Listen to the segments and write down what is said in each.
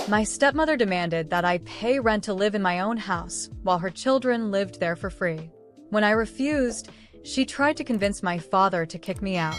My stepmother demanded that I pay rent to live in my own house while her children lived there for free. When I refused, she tried to convince my father to kick me out.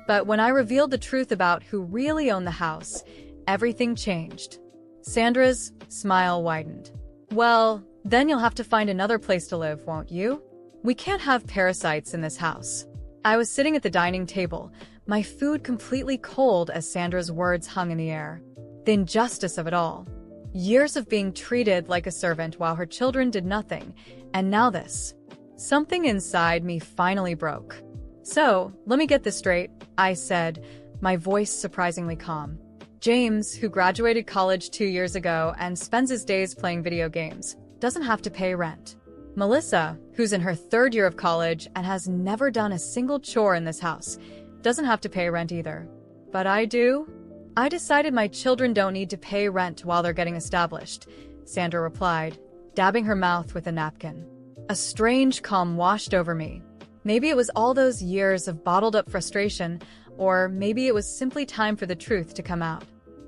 But when I revealed the truth about who really owned the house, everything changed. Sandra's smile widened. Well, then you'll have to find another place to live, won't you? We can't have parasites in this house. I was sitting at the dining table, my food completely cold as Sandra's words hung in the air. The injustice of it all. Years of being treated like a servant while her children did nothing, and now this. Something inside me finally broke. So, let me get this straight, I said, my voice surprisingly calm. James, who graduated college 2 years ago and spends his days playing video games, doesn't have to pay rent. Melissa, who's in her 3rd year of college and has never done a single chore in this house, doesn't have to pay rent either. But I do? I decided my children don't need to pay rent while they're getting established, Sandra replied, dabbing her mouth with a napkin. A strange calm washed over me. Maybe it was all those years of bottled-up frustration, or maybe it was simply time for the truth to come out.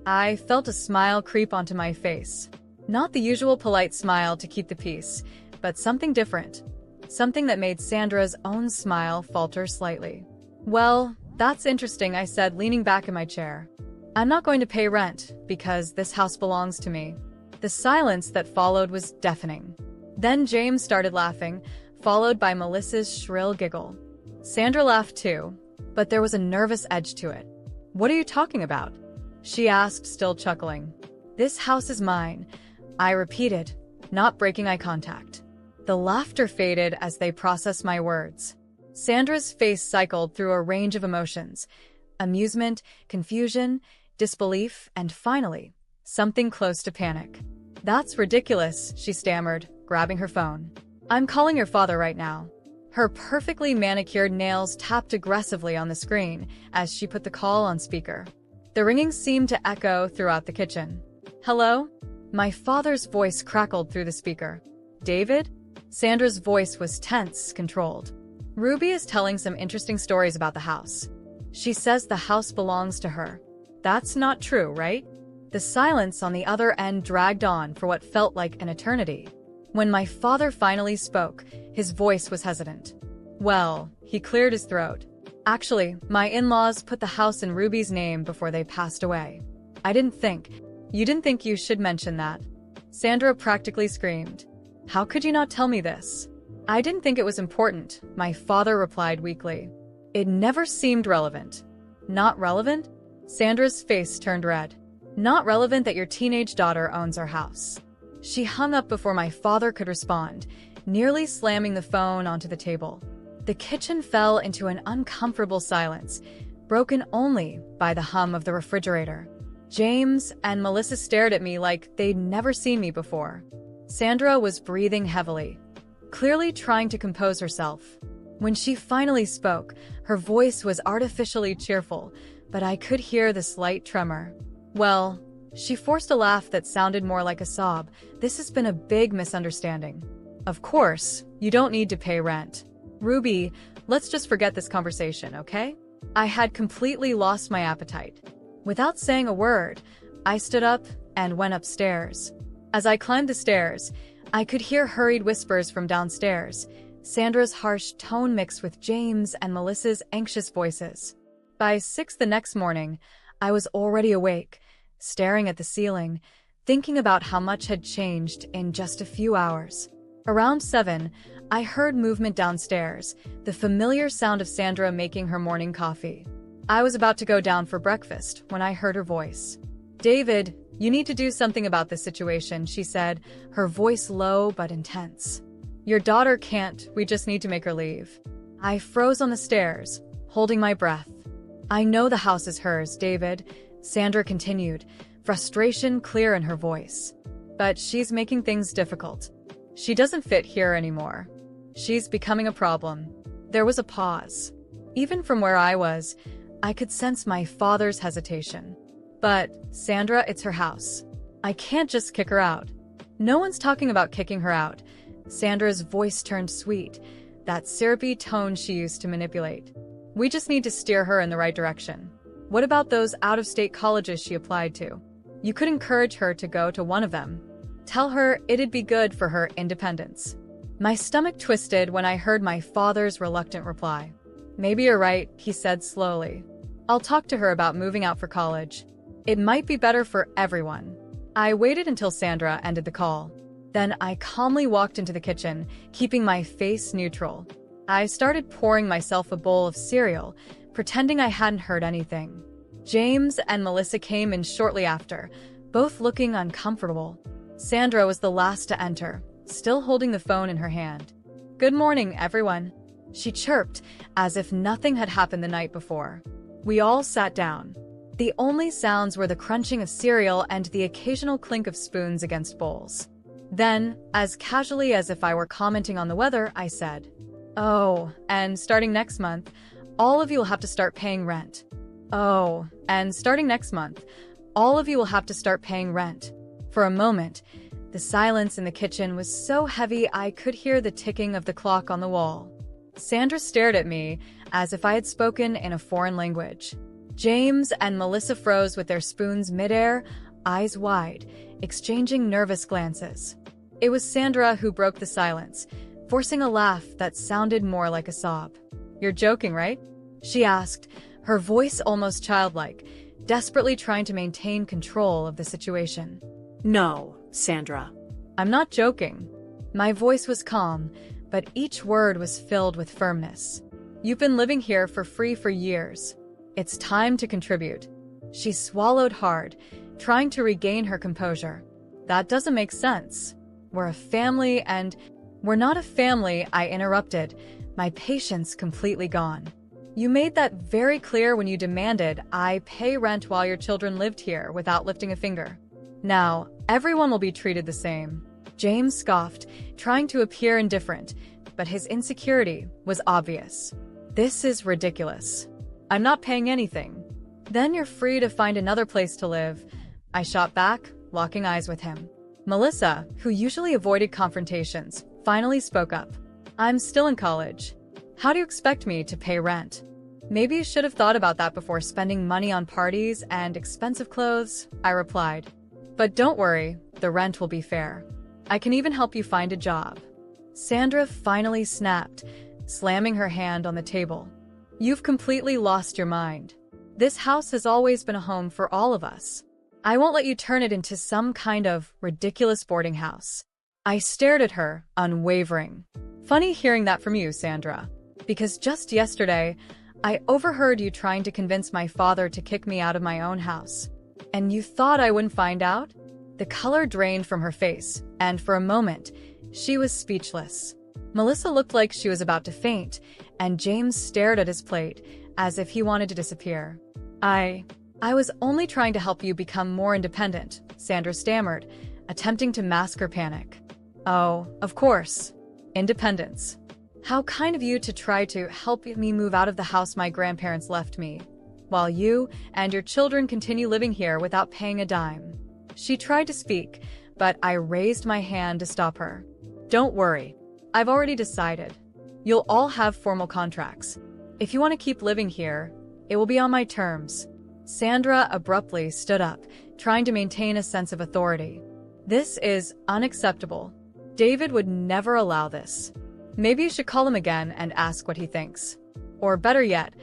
I felt a smile creep onto my face. Not the usual polite smile to keep the peace, but something different. Something that made Sandra's own smile falter slightly. Well, that's interesting, I said, leaning back in my chair. I'm not going to pay rent, because this house belongs to me. The silence that followed was deafening. Then James started laughing, followed by Melissa's shrill giggle. Sandra laughed too, but there was a nervous edge to it. What are you talking about? She asked, still chuckling. This house is mine, I repeated, not breaking eye contact. The laughter faded as they processed my words. Sandra's face cycled through a range of emotions. Amusement, confusion, disbelief, and finally, something close to panic. That's ridiculous, she stammered, grabbing her phone. I'm calling your father right now. Her perfectly manicured nails tapped aggressively on the screen as she put the call on speaker. The ringing seemed to echo throughout the kitchen. Hello? My father's voice crackled through the speaker. David? Sandra's voice was tense, controlled. Ruby is telling some interesting stories about the house. She says the house belongs to her. That's not true, right? The silence on the other end dragged on for what felt like an eternity. When my father finally spoke, his voice was hesitant. Well, he cleared his throat. Actually, my in-laws put the house in Ruby's name before they passed away. I didn't think. You didn't think you should mention that. Sandra practically screamed. How could you not tell me this? I didn't think it was important, my father replied weakly. It never seemed relevant. Not relevant? Sandra's face turned red. Not relevant that your teenage daughter owns our house. She hung up before my father could respond, nearly slamming the phone onto the table. The kitchen fell into an uncomfortable silence, broken only by the hum of the refrigerator. James and Melissa stared at me like they'd never seen me before. Sandra was breathing heavily, clearly trying to compose herself. When she finally spoke, her voice was artificially cheerful, but I could hear the slight tremor. Well, she forced a laugh that sounded more like a sob. This has been a big misunderstanding. Of course, you don't need to pay rent. Ruby, let's just forget this conversation, okay? I had completely lost my appetite. Without saying a word, I stood up and went upstairs. As I climbed the stairs, I could hear hurried whispers from downstairs, Sandra's harsh tone mixed with James and Melissa's anxious voices. By 6 the next morning, I was already awake, staring at the ceiling, thinking about how much had changed in just a few hours. Around 7, I heard movement downstairs, the familiar sound of Sandra making her morning coffee. I was about to go down for breakfast when I heard her voice. David, you need to do something about this situation, she said, her voice low but intense. Your daughter can't, we just need to make her leave. I froze on the stairs, holding my breath. I know the house is hers, David, Sandra continued, frustration clear in her voice. But she's making things difficult. She doesn't fit here anymore. She's becoming a problem. There was a pause. Even from where I was, I could sense my father's hesitation. But, Sandra, it's her house. I can't just kick her out. No one's talking about kicking her out. Sandra's voice turned sweet, that syrupy tone she used to manipulate. We just need to steer her in the right direction. What about those out-of-state colleges she applied to? You could encourage her to go to one of them. Tell her it'd be good for her independence. My stomach twisted when I heard my father's reluctant reply. Maybe you're right, he said slowly. I'll talk to her about moving out for college. It might be better for everyone. I waited until Sandra ended the call. Then I calmly walked into the kitchen, keeping my face neutral. I started pouring myself a bowl of cereal, pretending I hadn't heard anything. James and Melissa came in shortly after, both looking uncomfortable. Sandra was the last to enter, still holding the phone in her hand. "Good morning, everyone," she chirped, as if nothing had happened the night before. We all sat down. The only sounds were the crunching of cereal and the occasional clink of spoons against bowls. Then, as casually as if I were commenting on the weather, I said, "Oh, and starting next month, all of you will have to start paying rent. Oh, and starting next month, all of you will have to start paying rent." For a moment, the silence in the kitchen was so heavy I could hear the ticking of the clock on the wall. Sandra stared at me as if I had spoken in a foreign language. James and Melissa froze with their spoons midair, eyes wide, exchanging nervous glances. It was Sandra who broke the silence, forcing a laugh that sounded more like a sob. "You're joking, right?" she asked, her voice almost childlike, desperately trying to maintain control of the situation. "No, Sandra." "I'm not joking." My voice was calm, but each word was filled with firmness. "You've been living here for free for years. It's time to contribute." She swallowed hard, trying to regain her composure. "That doesn't make sense. We're a family and—" "We're not a family," I interrupted, my patience completely gone. "You made that very clear when you demanded I pay rent while your children lived here without lifting a finger. Now, everyone will be treated the same." James scoffed, trying to appear indifferent, but his insecurity was obvious. "This is ridiculous. I'm not paying anything." "Then you're free to find another place to live," I shot back, locking eyes with him. Melissa, who usually avoided confrontations, finally spoke up. "I'm still in college. How do you expect me to pay rent?" "Maybe you should have thought about that before spending money on parties and expensive clothes," I replied. "But don't worry, the rent will be fair. I can even help you find a job." Sandra finally snapped, slamming her hand on the table. "You've completely lost your mind. This house has always been a home for all of us. I won't let you turn it into some kind of ridiculous boarding house." I stared at her, unwavering. "Funny hearing that from you, Sandra, because just yesterday, I overheard you trying to convince my father to kick me out of my own house. And you thought I wouldn't find out?" The color drained from her face, and for a moment, she was speechless. Melissa looked like she was about to faint, and James stared at his plate, as if he wanted to disappear. I was only trying to help you become more independent," Sandra stammered, attempting to mask her panic. "Oh, of course. Independence. How kind of you to try to help me move out of the house my grandparents left me, while you and your children continue living here without paying a dime." She tried to speak, but I raised my hand to stop her. "Don't worry. I've already decided. You'll all have formal contracts. If you want to keep living here, it will be on my terms." Sandra abruptly stood up, trying to maintain a sense of authority. "This is unacceptable. David would never allow this. Maybe you should call him again and ask what he thinks. Or better yet,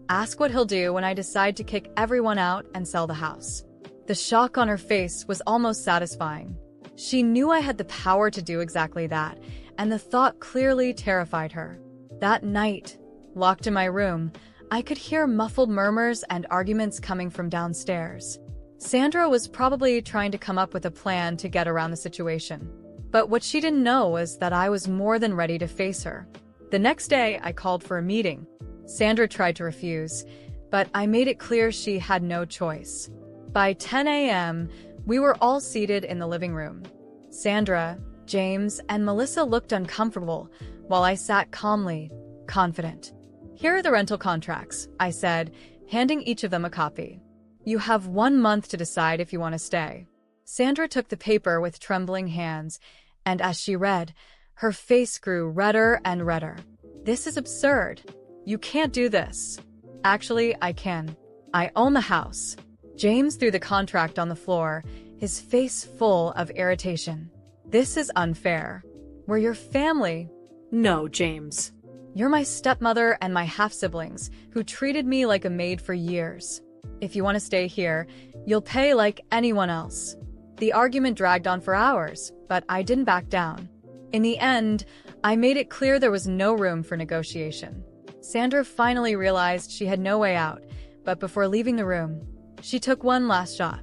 ask what he'll do when I decide to kick everyone out and sell the house." The shock on her face was almost satisfying. She knew I had the power to do exactly that, and the thought clearly terrified her. That night, locked in my room, I could hear muffled murmurs and arguments coming from downstairs. Sandra was probably trying to come up with a plan to get around the situation. But what she didn't know was that I was more than ready to face her. The next day, I called for a meeting. Sandra tried to refuse, but I made it clear she had no choice. By 10 a.m., we were all seated in the living room. Sandra, James, and Melissa looked uncomfortable, while I sat calmly, confident. "Here are the rental contracts," I said, handing each of them a copy. "You have 1 month to decide if you want to stay." Sandra took the paper with trembling hands, and as she read, her face grew redder and redder. "This is absurd. You can't do this." "Actually, I can. I own the house. James threw the contract on the floor, his face full of irritation. This is unfair. We're your family. No, James. You're my stepmother and my half-siblings, who treated me like a maid for years. If you want to stay here, you'll pay like anyone else. The argument dragged on for hours, but I didn't back down. In the end, I made it clear there was no room for negotiation. Sandra finally realized she had no way out, but before leaving the room, she took one last shot.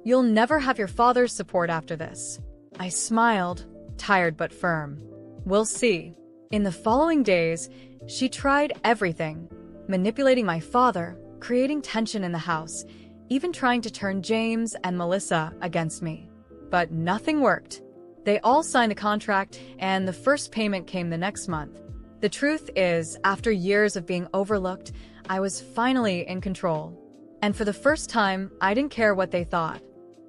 You'll never have your father's support after this. I smiled, tired but firm. We'll see. In the following days, she tried everything, manipulating my father, creating tension in the house, even trying to turn James and Melissa against me. But nothing worked. They all signed the contract, and the first payment came the next month. The truth is, after years of being overlooked, I was finally in control. And for the first time, I didn't care what they thought.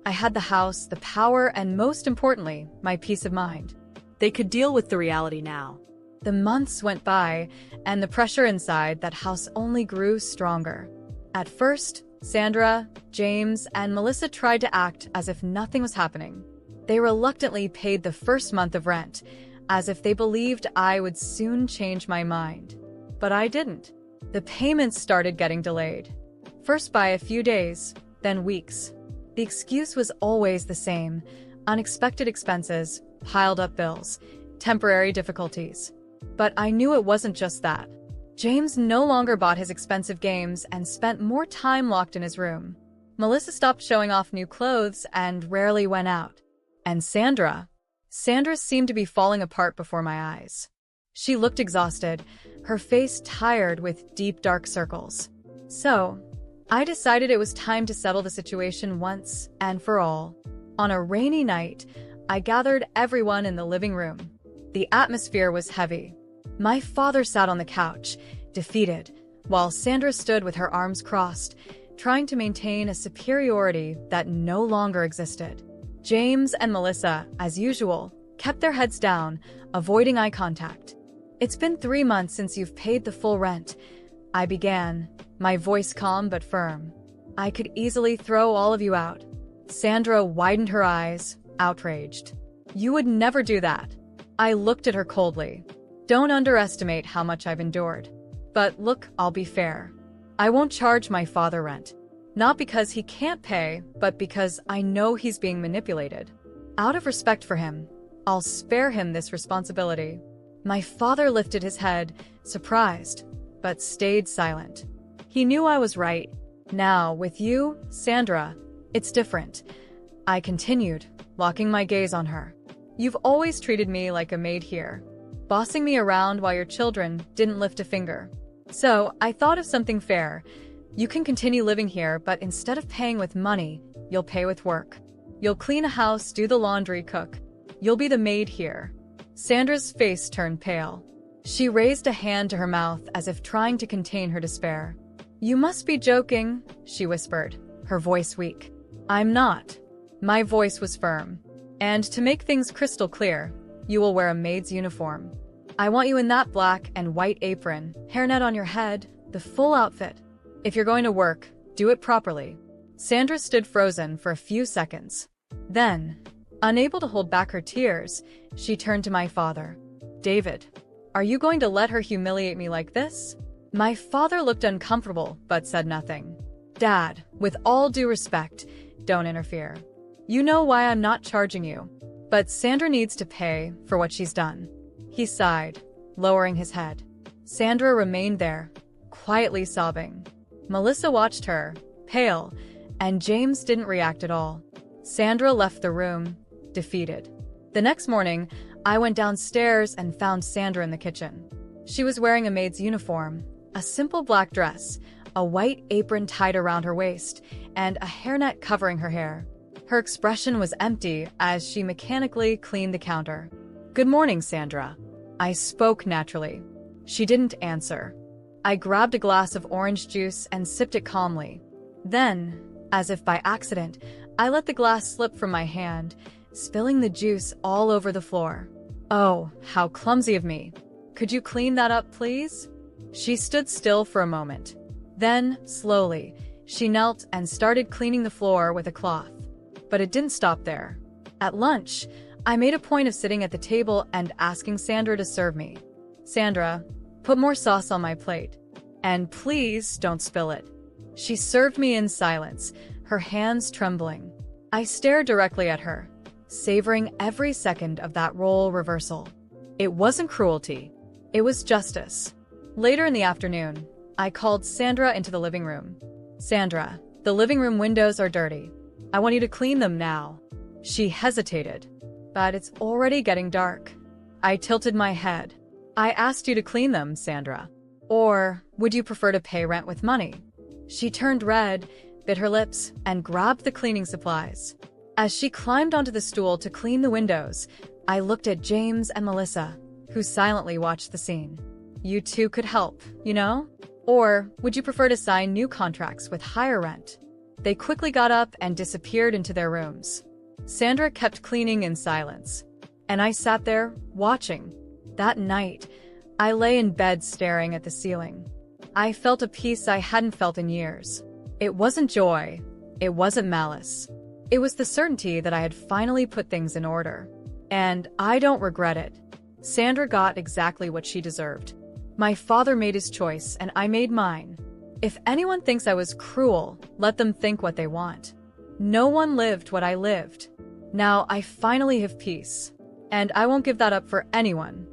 I had the house, the power, and most importantly, my peace of mind. They could deal with the reality now. The months went by, and the pressure inside that house only grew stronger. At first, Sandra, James, and Melissa tried to act as if nothing was happening. They reluctantly paid the first month of rent, as if they believed I would soon change my mind. But I didn't. The payments started getting delayed. First by a few days, then weeks. The excuse was always the same: unexpected expenses, piled up bills, temporary difficulties. But I knew it wasn't just that. James no longer bought his expensive games and spent more time locked in his room. Melissa stopped showing off new clothes and rarely went out. And Sandra seemed to be falling apart before my eyes. She looked exhausted, her face tired with deep dark circles. So, I decided it was time to settle the situation once and for all. On a rainy night, I gathered everyone in the living room. The atmosphere was heavy. My father sat on the couch, defeated, while Sandra stood with her arms crossed, trying to maintain a superiority that no longer existed. James and Melissa, as usual, kept their heads down, avoiding eye contact. It's been 3 months since you've paid the full rent, I began, my voice calm but firm. I could easily throw all of you out. Sandra widened her eyes, outraged. You would never do that. I looked at her coldly. Don't underestimate how much I've endured. But look, I'll be fair. I won't charge my father rent. Not because he can't pay, but because I know he's being manipulated. Out of respect for him, I'll spare him this responsibility. My father lifted his head, surprised, but stayed silent. He knew I was right. Now, with you, Sandra, it's different. I continued, locking my gaze on her. You've always treated me like a maid here, bossing me around while your children didn't lift a finger. So, I thought of something fair. You can continue living here, but instead of paying with money, you'll pay with work. You'll clean a house, do the laundry, cook. You'll be the maid here. Sandra's face turned pale. She raised a hand to her mouth as if trying to contain her despair. You must be joking, she whispered, her voice weak. I'm not. My voice was firm. And to make things crystal clear, you will wear a maid's uniform. I want you in that black and white apron, hairnet on your head, the full outfit. If you're going to work, do it properly. Sandra stood frozen for a few seconds. Then, unable to hold back her tears, she turned to my father. David, are you going to let her humiliate me like this? My father looked uncomfortable, but said nothing. Dad, with all due respect, don't interfere. You know why I'm not charging you. But Sandra needs to pay for what she's done. He sighed, lowering his head. Sandra remained there, quietly sobbing. Melissa watched her, pale, and James didn't react at all. Sandra left the room, defeated. The next morning, I went downstairs and found Sandra in the kitchen. She was wearing a maid's uniform, a simple black dress, a white apron tied around her waist, and a hairnet covering her hair. Her expression was empty as she mechanically cleaned the counter. Good morning, Sandra. I spoke naturally. She didn't answer. I grabbed a glass of orange juice and sipped it calmly. Then, as if by accident, I let the glass slip from my hand, spilling the juice all over the floor. Oh, how clumsy of me. Could you clean that up, please? She stood still for a moment. Then, slowly, She knelt and started cleaning the floor with a cloth. But it didn't stop there. At lunch, I made a point of sitting at the table and asking Sandra to serve me. "Sandra, put more sauce on my plate. And please don't spill it." She served me in silence, her hands trembling. I stared directly at her, savoring every second of that role reversal. It wasn't cruelty. It was justice. Later in the afternoon, I called Sandra into the living room. "Sandra, the living room windows are dirty. I want you to clean them now." She hesitated. "But it's already getting dark." I tilted my head. "I asked you to clean them, Sandra. Or would you prefer to pay rent with money?" She turned red, bit her lips, and grabbed the cleaning supplies. As she climbed onto the stool to clean the windows, I looked at James and Melissa, who silently watched the scene. "You two could help, you know? Or would you prefer to sign new contracts with higher rent?" They quickly got up and disappeared into their rooms. Sandra kept cleaning in silence, and I sat there, watching. That night, I lay in bed staring at the ceiling. I felt a peace I hadn't felt in years. It wasn't joy. It wasn't malice. It was the certainty that I had finally put things in order. And I don't regret it. Sandra got exactly what she deserved. My father made his choice, and I made mine. If anyone thinks I was cruel, let them think what they want. No one lived what I lived. Now I finally have peace. And I won't give that up for anyone.